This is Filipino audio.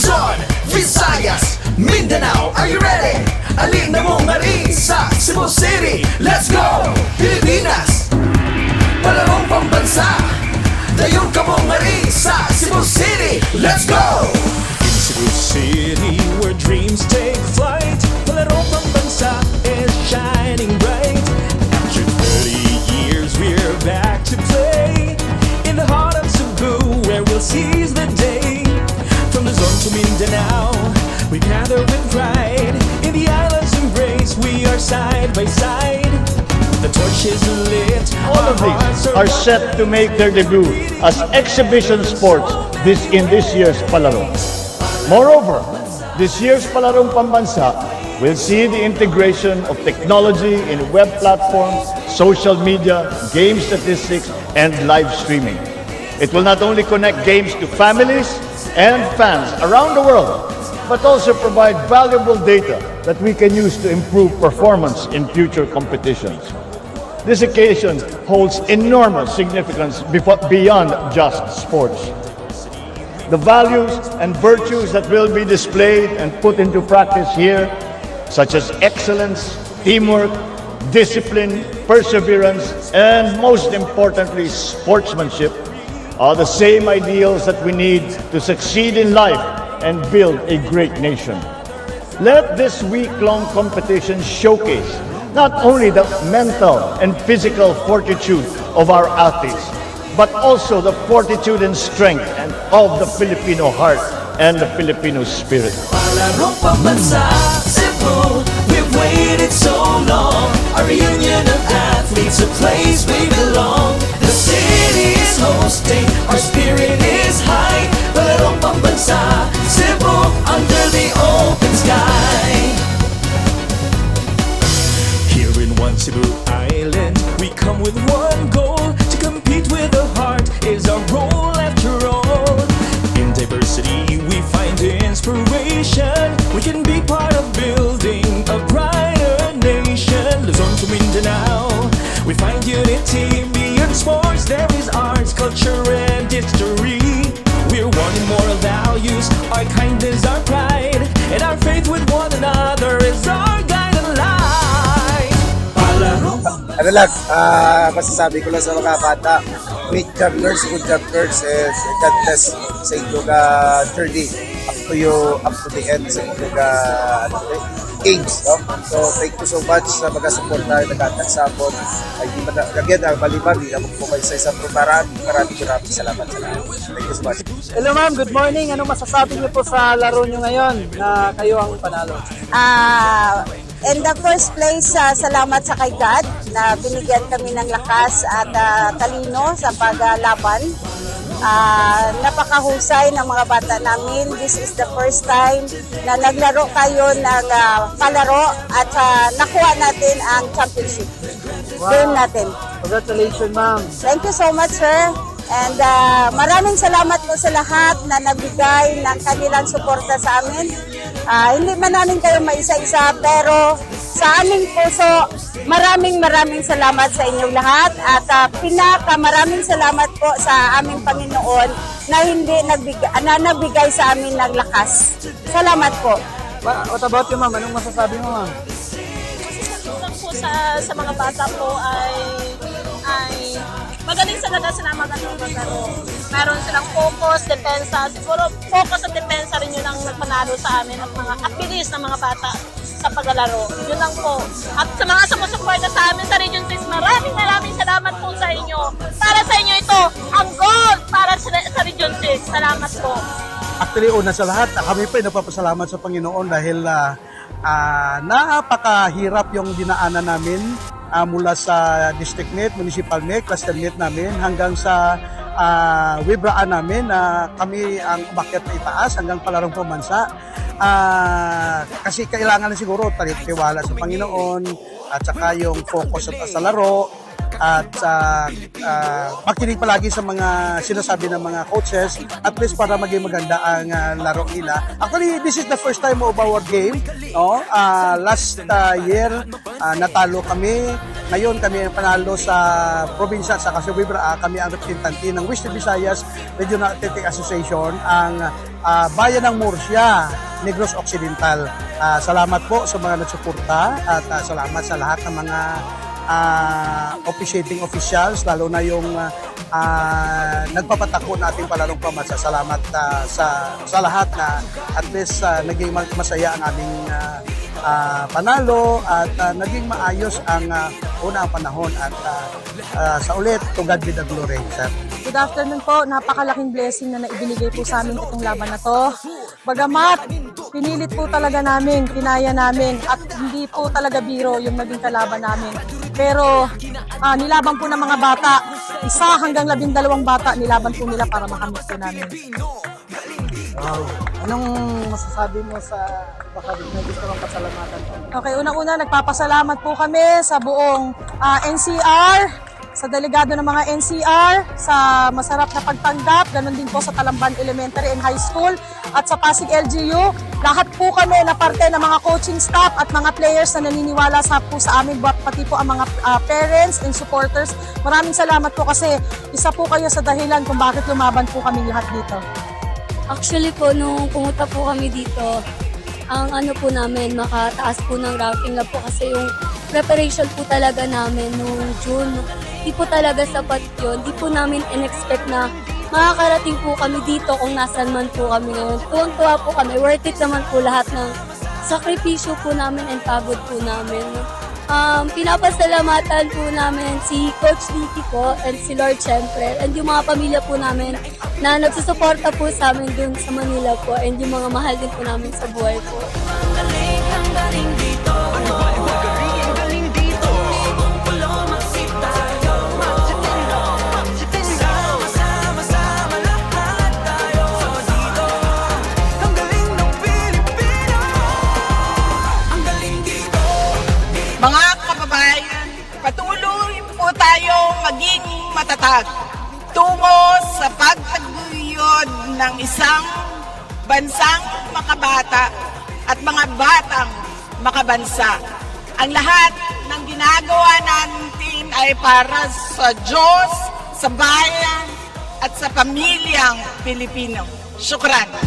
Luzon, Visayas, Mindanao, are you ready? Alin na mong ari sa Cebu City. Let's go! Pilipinas, palarong pambansa. Dayon ka mong ari sa Cebu City. Let's go! In Cebu City, where dreams take flight, palarong pambansa is shining bright. After 30 years, we're back to play in the heart of Cebu, where we'll seize the day. From Luzon to Mindanao, we gather with pride. In the island's embrace, we are side by side. The torch is lit. All of these are set to make their debut as exhibition sports in this year's Palarong. Moreover, this year's Palarong Pambansa will see the integration of technology in web platforms, social media, game statistics, and live streaming. It will not only connect games to families and fans around the world, but also provide valuable data that we can use to improve performance in future competitions. This occasion holds enormous significance beyond just sports. The values and virtues that will be displayed and put into practice here, such as excellence, teamwork, discipline, perseverance, and most importantly, sportsmanship, are the same ideals that we need to succeed in life and build a great nation. Let this week-long competition showcase not only the mental and physical fortitude of our athletes, but also the fortitude and strength of the Filipino heart and the Filipino spirit. Palarong pambansa, Cebu, we've waited so long. A reunion of athletes, a place we belong. The city is hosting, our spirit is high. Palarong pambansa, Cebu, under the open sky. Here in one Cebu Island, we come with one goal. To compete with the heart is our role after all. In diversity we find inspiration. We can be part of building a brighter nation. Luzon to Mindanao, we find unity. Beyond sports there is arts, culture and history. We're one in moral values, our kindness, our pride, and our faith with one another is our guide and light. Palarong Ano lang, masasabi ko lang sa mga bata, great job girls, good job girls, and God bless sa inyong journey up to the end sa inyong games. No? So, thank you so much sa mga support na nagkakagsapon. Again, malibang, hindi na magpukay sa isang maraming salamat sa lahat. Thank you so much. Hello ma'am, good morning. Anong masasabi niyo po sa laro niyo ngayon na kayo ang panalo? In the first place, salamat sa kay God na binigyan kami ng lakas at talino sa paglaban. Napakahusay ng mga bata namin. This is the first time na naglaro kayo ng palaro at nakuha natin ang championship. Game natin. Congratulations ma'am. Thank you so much, sir. And maraming salamat po sa lahat na nagbigay ng kanilang suporta sa amin. Hindi man namin kayo maisa-isa, pero sa aming puso, maraming salamat sa inyong lahat. At maraming salamat po sa aming Panginoon na nagbigay sa amin ng lakas. Salamat po. What about you ma'am? Anong masasabi mo ma'am? Po sa mga bata po ay magaling talaga sila maglaro. Meron silang focus, depensa. Siguro focus at depensa rin yun ang nagpanalo sa amin at mga abilis ng mga bata sa paglalaro. Yun lang po. At sa mga sumusuporta sa amin sa Region 6, maraming salamat po sa inyo. Para sa inyo ito, ang gold para sa Region 6. Salamat po. Actually, una sa lahat, kami pa nagpapasalamat sa Panginoon dahil napakahirap yung dinaanan namin mula sa District Net, Municipal Net, Cluster Net namin hanggang sa Wibraan namin na kami ang umakyat na itaas hanggang Palarong Pambansa. Kasi kailangan na siguro tiwala sa Panginoon at saka yung focus sa laro. at makinig palagi sa mga sinasabi ng mga coaches, at least para maging maganda ang laro nila. Actually, this is the first time of our game. No? Last year, natalo kami. Ngayon kami ang panalo sa probinsya at sa Wibra. Kami ang representante ng Western Visayas Regional Athletic Association, ang Bayan ng Murcia, Negros Occidental. Salamat po sa mga nagsuporta at salamat sa lahat ng mga officiating officials, lalo na yung nagpapatako natin palarong pamasa. Salamat sa lahat na at least naging masaya ang aming panalo at naging maayos ang unang panahon at sa ulit, to God be the glory, sir. Good afternoon po. Napakalaking blessing na naibinigay po sa amin itong laban na to. Bagamat pinilit po talaga namin, kinaya namin at hindi po talaga biro yung naging kalaban namin. Pero nilaban po ng mga bata, 1 hanggang 12 bata, nilaban po nila para makamit po namin. Wow. Anong masasabi mo sa baka may gusto kong pasalamatan po? Okay, unang-una nagpapasalamat po kami sa buong NCR, sa delegado ng mga NCR, sa masarap na pagtanggap, ganun din po sa Talamban Elementary and High School at sa Pasig LGU. Lahat po kami na parte ng mga coaching staff at mga players na naniniwala po sa amin, pati po ang mga parents and supporters. Maraming salamat po kasi isa po kayo sa dahilan kung bakit lumaban po kami lahat dito. Actually po, nung pumunta po kami dito, ang ano po namin, makataas po ng ranking na po kasi yung preparation po talaga namin nung June, di po talaga sapat yun. Di po namin in-expect na makakarating po kami dito kung nasan man po kami ngayon. Tuwang-tuwa po kami, worth it naman po lahat ng sakripisyo po namin and pagod po namin. Pinapasalamatan po namin si Coach Vicky po and si Lord syempre and yung mga pamilya po namin na nagsusuporta po sa amin dun sa Manila po and yung mga mahal din po namin sa buhay po. Mga kababayan, patuloy po tayong maging matatag tungo sa pagtaguyod ng isang bansang makabata at mga batang makabansa. Ang lahat ng ginagawa natin ay para sa Diyos, sa bayan at sa pamilyang Pilipino. Syukran.